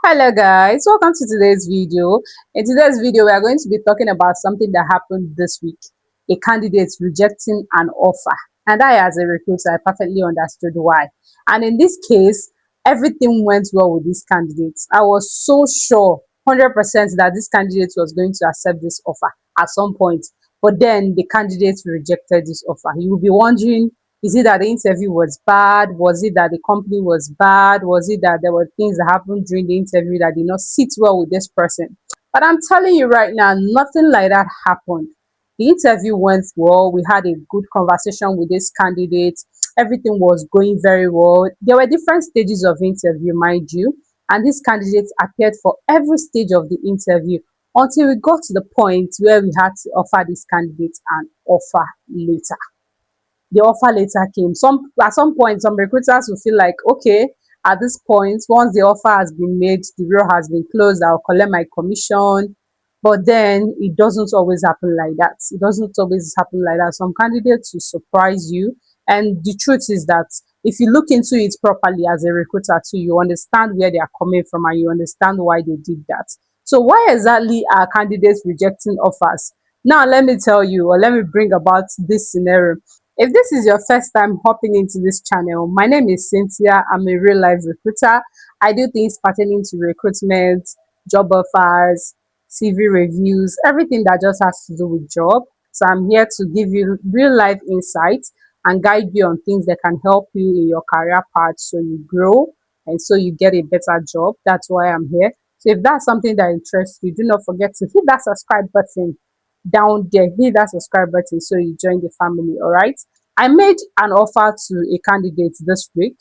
Hello guys, welcome to today's video. In today's video, we are going to be talking about something that happened this week. A candidate rejecting an offer. And I, as a recruiter, I perfectly understood why. And in this case, everything went well with this candidate. I was so sure, 100% that this candidate was going to accept this offer at some point. But then the candidate rejected this offer. You will be wondering, is it that the interview was bad? Was it that the company was bad? Was it that there were things that happened during the interview that did not sit well with this person? But I'm telling you right now, nothing like that happened. The interview went well. We had a good conversation with this candidate. Everything was going very well. There were different stages of interview, mind you, and this candidate appeared for every stage of the interview until we got to the point where we had to offer this candidate an offer later. The offer later came. Some At some point, some recruiters will feel like, okay, at this point, once the offer has been made, the role has been closed, I'll collect my commission. But then it doesn't always happen like that. It doesn't always happen like that. Some candidates will surprise you. And the truth is that if you look into it properly as a recruiter too, you understand where they are coming from and you understand why they did that. So why exactly are candidates rejecting offers? Now let me tell you, or let me bring about this scenario. If this is your first time hopping into this channel, my name is Cynthia. I'm a real life recruiter. I do things pertaining to recruitment, job offers, CV reviews, everything that just has to do with job. So I'm here to give you real life insights and guide you on things that can help you in your career path so you grow and so you get a better job. That's why I'm here. So if that's something that interests you, do not forget to hit that subscribe button down there. Hit that subscribe button so you join the family. All right. I made an offer to a candidate this week.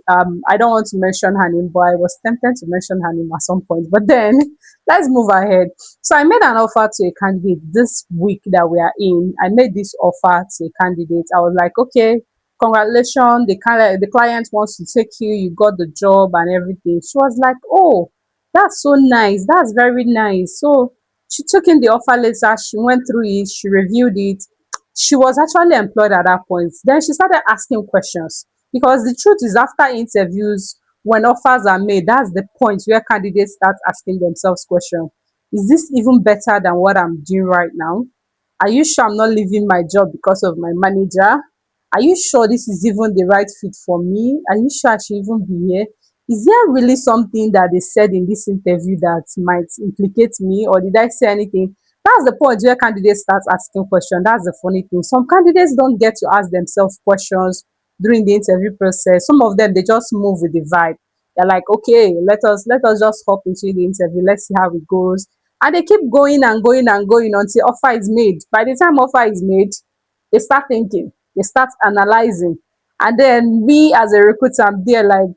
I don't want to mention her name, but I was tempted to mention her name at some point. But then let's move ahead. So I made an offer to a candidate this week that we are in. I made this offer to a candidate. I was like, okay, congratulations. The client wants to take you. You got the job and everything. She was like, oh, that's so nice. That's very nice. So she took in the offer letter. She went through it. She reviewed it. She was actually employed at that point. Then she started asking questions because the truth is, after interviews, when offers are made, that's the point where candidates start asking themselves questions. Is this even better than what I'm doing right now? Are you sure I'm not leaving my job because of my manager? Are you sure this is even the right fit for me? Are you sure I should even be here? Is there really something that they said in this interview that might implicate me, or did I say anything? That's the point where candidates start asking questions. That's the funny thing. Some candidates don't get to ask themselves questions during the interview process. Some of them, they just move with the vibe. They're like, okay, let us just hop into the interview. Let's see how it goes. And they keep going and going and going until offer is made. By the time offer is made, they start thinking, they start analyzing. And then me as a recruiter, I'm there like,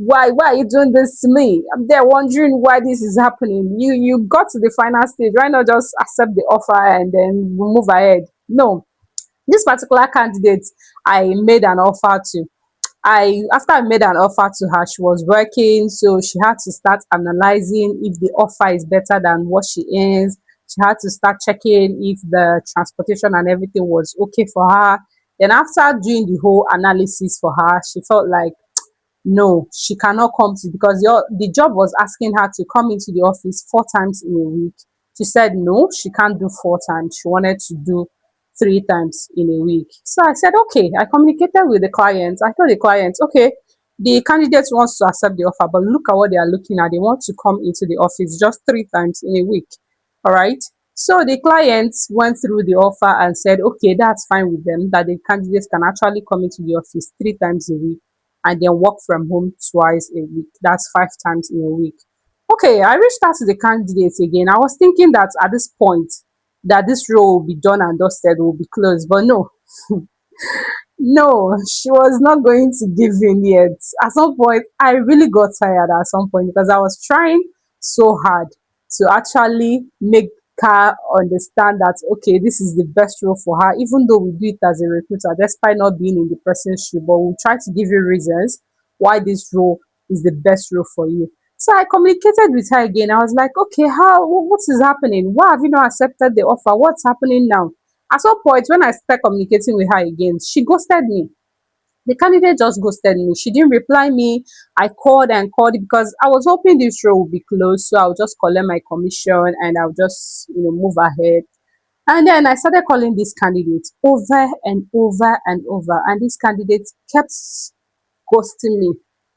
why are you doing this to me? I'm there wondering why this is happening. You got to the final stage. Why not just accept the offer and then we move ahead? No. This particular candidate I made an offer to. I After I made an offer to her, she was working, so she had to start analyzing if the offer is better than what she earns. She had to start checking if the transportation and everything was okay for her. Then after doing the whole analysis for her, she felt like no, she cannot come to, because the job was asking her to come into the office 4 times in a week. She said no, she can't do 4 times. She wanted to do 3 times in a week. So I said, okay, I communicated with the client. I told the client, okay, the candidate wants to accept the offer, but look at what they are looking at. They want to come into the office just 3 times in a week. All right. So the client went through the offer and said, okay, that's fine with them, that the candidates can actually come into the office 3 times a week and then work from home twice a week. That's 5 times in a week. Okay, I reached out to the candidates again. I was thinking that at this point that this role will be done and dusted, will be closed, but no, no, she was not going to give in yet. At some point, I really got tired at some point because I was trying so hard to actually make her understand that okay, this is the best role for her, even though we do it as a recruiter, despite not being in the person's shoe, but we'll try to give you reasons why this role is the best role for you. So I communicated with her again. I was like, okay, what is happening? Why have you not accepted the offer? What's happening now? At some point, when I started communicating with her again, she ghosted me. The candidate just ghosted me. She didn't reply me. I called and called because I was hoping this role would be closed, so I'll just collect my commission and I'll just move ahead. And then I started calling this candidate over and over and over, and this candidate kept ghosting me.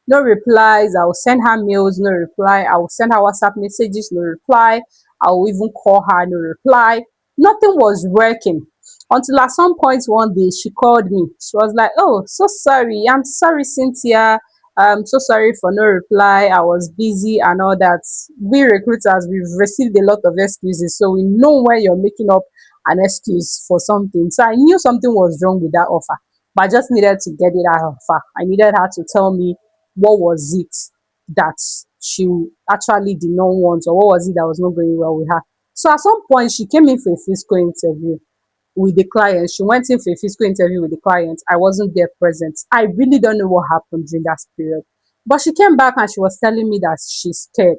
No replies. I will send her mails, no reply. I will send her WhatsApp messages, no reply. I will even call her, no reply. Nothing was working until at some point one day she called me. She was like, "Oh, so sorry. I'm sorry, Cynthia. I'm so sorry for no reply. I was busy and all that." We recruiters, we've received a lot of excuses, so we know when you're making up an excuse for something. So I knew something was wrong with that offer, but I just needed to get it out of her. I needed her to tell me what was it that she actually did not want, or what was it that was not going well with her. So at some point, she came in for a physical interview with the client. She went in for a physical interview with the client. I wasn't there present. I really don't know what happened during that period. But she came back and she was telling me that she's scared.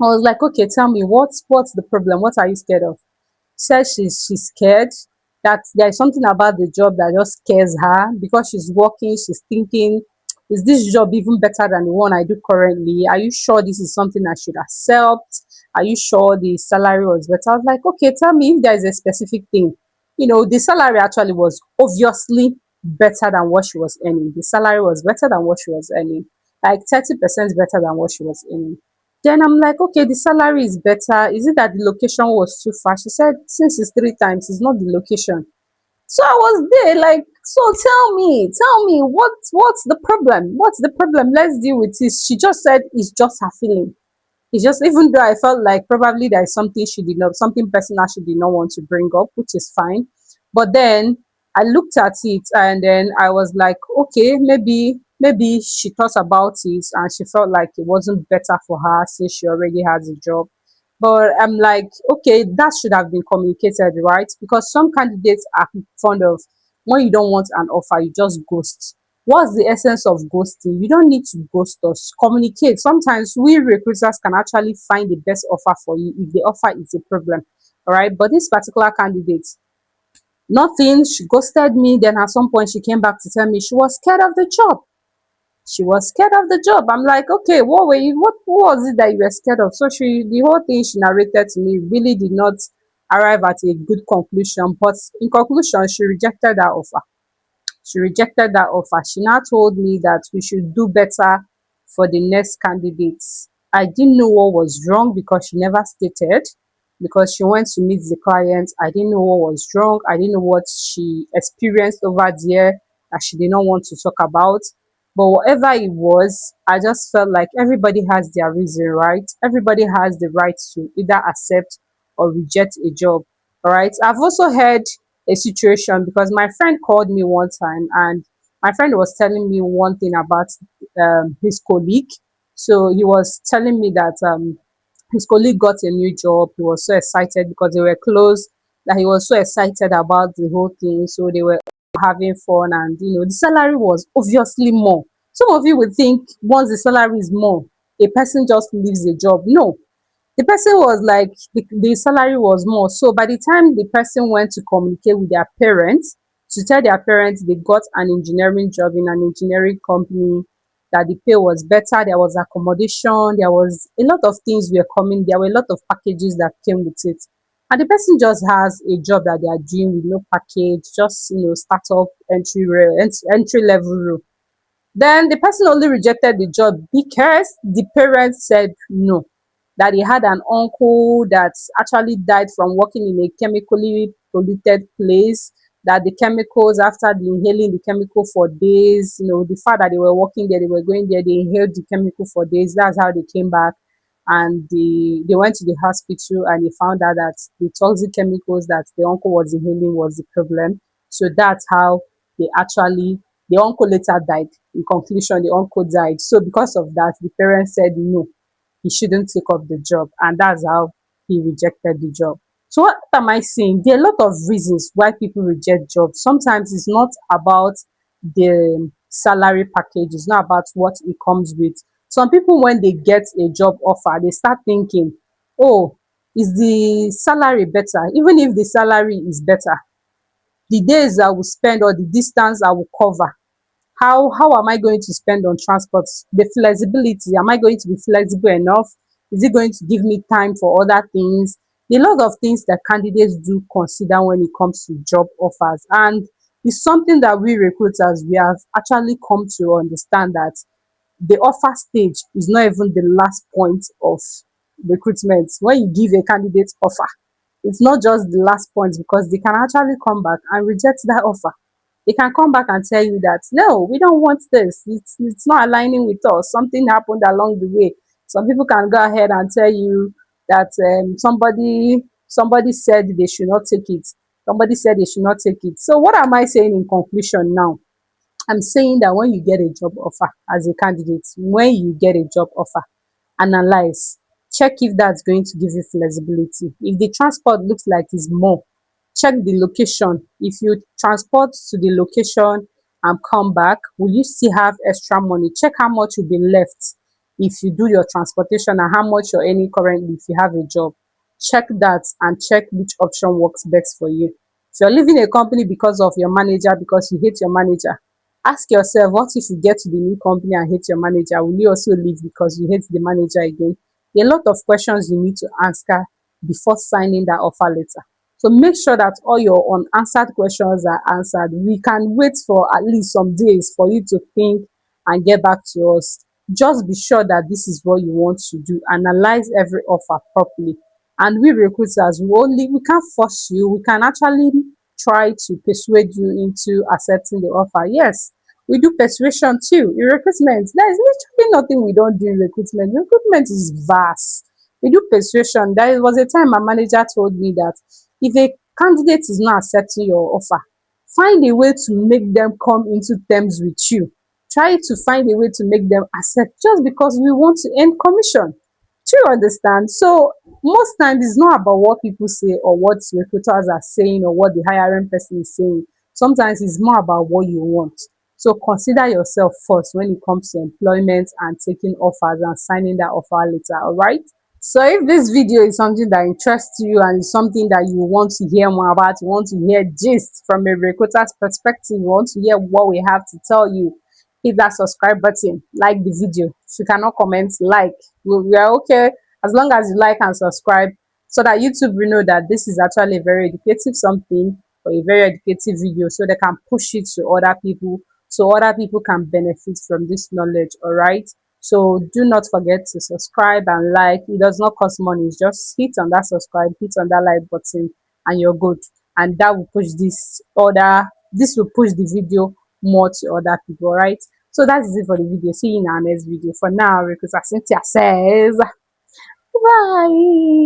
I was like, okay, tell me what's the problem? What are you scared of? Said she's scared that there's something about the job that just scares her because she's working, she's thinking, is this job even better than the one I do currently? Are you sure this is something I should accept? Are you sure the salary was better? I was like, okay, tell me if there is a specific thing. The salary actually was obviously better than what she was earning. The salary was better than what she was earning, like 30% better than what she was earning. Then I'm like, okay, the salary is better. Is it that the location was too far? She said, since it's three times, it's not the location. So I was there, like, so tell me, what's the problem? What's the problem? Let's deal with this. She just said it's just her feeling. It's just, even though I felt like probably there is something she did not, something personal she did not want to bring up, which is fine. But then I looked at it and then I was like, okay, maybe she thought about it and she felt like it wasn't better for her since she already has a job. But I'm like, okay, that should have been communicated, right? Because some candidates are fond of, when you don't want an offer, you just ghost. What's the essence of ghosting? You don't need to ghost us. Communicate. Sometimes we recruiters can actually find the best offer for you if the offer is a problem. All right. But this particular candidate, nothing. She ghosted me. Then at some point, she came back to tell me she was scared of the job. She was scared of the job. I'm like, okay, what were you? What was it that you were scared of? So the whole thing she narrated to me really did not arrive at a good conclusion. But in conclusion, she rejected that offer. She rejected that offer. She now told me that we should do better for the next candidates. I didn't know what was wrong because she never stated, because she went to meet the client. I didn't know what was wrong. I didn't know what she experienced over there that she did not want to talk about. But whatever it was, I just felt like everybody has their reason, right? Everybody has the right to either accept or reject a job. All right. I've also heard a situation because my friend called me one time and my friend was telling me one thing about his colleague. So he was telling me that his colleague got a new job. He was so excited because they were close, that he was so excited about the whole thing. So they were having fun, and the salary was obviously more. Some of you would think once the salary is more, a person just leaves the job. No, the person was like, the salary was more. So by the time the person went to communicate with their parents, to tell their parents they got an engineering job in an engineering company, that the pay was better, there was accommodation, there was a lot of things were coming, there were a lot of packages that came with it. And the person just has a job that they are doing with no package, just startup entry level role. Then the person only rejected the job because the parents said no, that he had an uncle that actually died from working in a chemically polluted place, that the chemicals, after the inhaling the chemical for days, the fact that they were working there, they were going there, they inhaled the chemical for days. That's how they came back. And they went to the hospital and they found out that the toxic chemicals that the uncle was inhaling was the problem. So that's how they actually, the uncle later died. In conclusion, the uncle died. So because of that, the parents said no, he shouldn't take up the job, and that's how he rejected the job. So what am I saying? There are a lot of reasons why people reject jobs. Sometimes it's not about the salary package, it's not about what it comes with. Some people, when they get a job offer, they start thinking, oh, is the salary better? Even if the salary is better, the days I will spend or the distance I will cover How am I going to spend on transport? The flexibility, am I going to be flexible enough? Is it going to give me time for other things? A lot of things that candidates do consider when it comes to job offers, and it's something that we recruiters, we have actually come to understand that the offer stage is not even the last point of recruitment. When you give a candidate offer, it's not just the last point, because they can actually come back and reject that offer. They can come back and tell you that no, we don't want this. It's not aligning with us. Something happened along the way. Some people can go ahead and tell you that somebody said they should not take it. Somebody said they should not take it. So what am I saying in conclusion now? I'm saying that when you get a job offer as a candidate, when you get a job offer, analyze, check if that's going to give you flexibility. If the transport looks like it's more, check the location. If you transport to the location and come back, will you still have extra money? Check how much will be left if you do your transportation and how much you're earning currently if you have a job. Check that and check which option works best for you. If you're leaving a company because of your manager, because you hate your manager, ask yourself, what if you get to the new company and hate your manager? Will you also leave because you hate the manager again? There are a lot of questions you need to answer before signing that offer letter. So make sure that all your unanswered questions are answered. We can wait for at least some days for you to think and get back to us. Just be sure that this is what you want to do. Analyze every offer properly. And we recruiters, we can't force you. We can actually try to persuade you into accepting the offer. Yes, we do persuasion too in recruitment. There is literally nothing we don't do in recruitment. Recruitment is vast. We do persuasion. There was a time my manager told me that if a candidate is not accepting your offer, find a way to make them come into terms with you. Try to find a way to make them accept, just because we want to earn commission. Do you understand? So most times it's not about what people say or what recruiters are saying or what the hiring person is saying. Sometimes it's more about what you want. So consider yourself first when it comes to employment and taking offers and signing that offer letter. All right. So if this video is something that interests you and is something that you want to hear more about, you want to hear gist from a recruiter's perspective, you want to hear what we have to tell you, hit that subscribe button, like the video. If you cannot comment, like. We are okay as long as you like and subscribe, so that YouTube will know that this is actually a very educative something, or a very educative video, so they can push it to other people, so other people can benefit from this knowledge. All right. So do not forget to subscribe and like. It does not cost money. It's just hit on that subscribe, hit on that like button, and you're good. And that will push this will push the video more to other people. All right. So that is it for the video. See you in our next video. For now, Recruiter Cynthia says bye.